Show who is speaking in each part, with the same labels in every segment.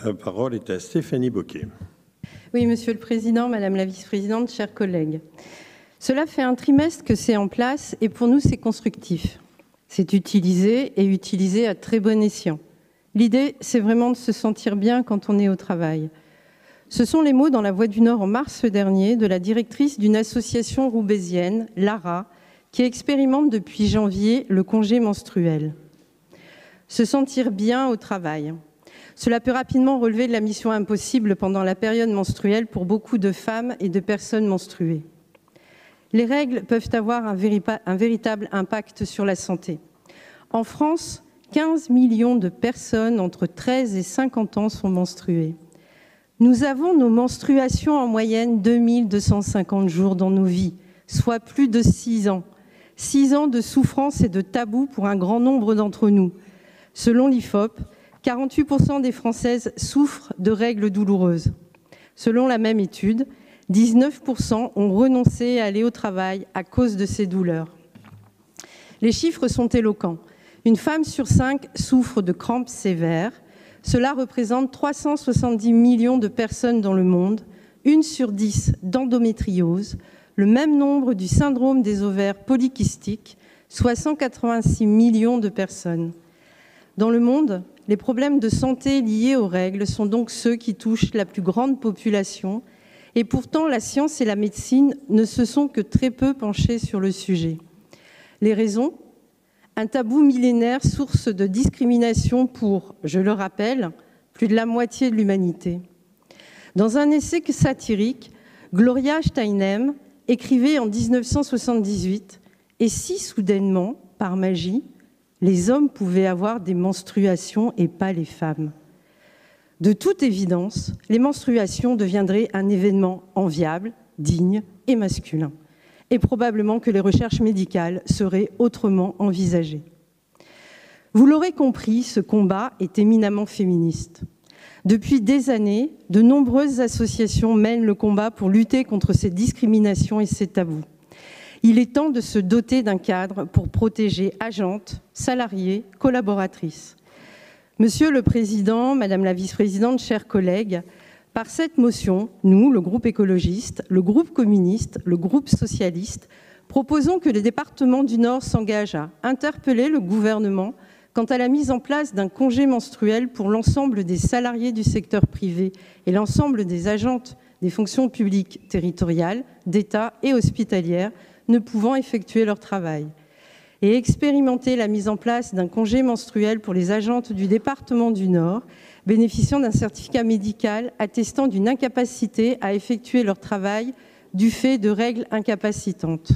Speaker 1: La parole est à Stéphanie Bocquet.
Speaker 2: Oui, Monsieur le Président, Madame la Vice-présidente, chers collègues. Cela fait un trimestre que c'est en place et pour nous, c'est constructif. C'est utilisé et utilisé à très bon escient. L'idée, c'est vraiment de se sentir bien quand on est au travail. Ce sont les mots dans La Voix du Nord en mars dernier de la directrice d'une association roubaisienne, Lara, qui expérimente depuis janvier le congé menstruel. Se sentir bien au travail. Cela peut rapidement relever de la mission impossible pendant la période menstruelle pour beaucoup de femmes et de personnes menstruées. Les règles peuvent avoir un véritable impact sur la santé. En France, 15 millions de personnes entre 13 et 50 ans sont menstruées. Nous avons nos menstruations en moyenne 2250 jours dans nos vies, soit plus de 6 ans. 6 ans de souffrance et de tabou pour un grand nombre d'entre nous. Selon l'IFOP, 48% des Françaises souffrent de règles douloureuses. Selon la même étude, 19% ont renoncé à aller au travail à cause de ces douleurs. Les chiffres sont éloquents. Une femme sur 5 souffre de crampes sévères. Cela représente 370 millions de personnes dans le monde, 1 sur 10 d'endométriose, le même nombre du syndrome des ovaires polykystiques, soit 186 millions de personnes. Dans le monde, les problèmes de santé liés aux règles sont donc ceux qui touchent la plus grande population et pourtant la science et la médecine ne se sont que très peu penchées sur le sujet. Les raisons ? Un tabou millénaire source de discrimination pour, je le rappelle, plus de la moitié de l'humanité. Dans un essai satirique, Gloria Steinem écrivait en 1978 « Et si soudainement, par magie, les hommes pouvaient avoir des menstruations et pas les femmes. De toute évidence, les menstruations deviendraient un événement enviable, digne et masculin. Et probablement que les recherches médicales seraient autrement envisagées. Vous l'aurez compris, ce combat est éminemment féministe. Depuis des années, de nombreuses associations mènent le combat pour lutter contre ces discriminations et ces tabous. Il est temps de se doter d'un cadre pour protéger agentes, salariés, collaboratrices. Monsieur le Président, Madame la Vice-présidente, chers collègues, par cette motion, nous, le groupe écologiste, le groupe communiste, le groupe socialiste, proposons que le département du Nord s'engage à interpeller le gouvernement quant à la mise en place d'un congé menstruel pour l'ensemble des salariés du secteur privé et l'ensemble des agentes des fonctions publiques territoriales, d'État et hospitalières ne pouvant effectuer leur travail, et expérimenter la mise en place d'un congé menstruel pour les agentes du département du Nord bénéficiant d'un certificat médical attestant d'une incapacité à effectuer leur travail du fait de règles incapacitantes.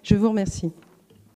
Speaker 2: Je vous remercie.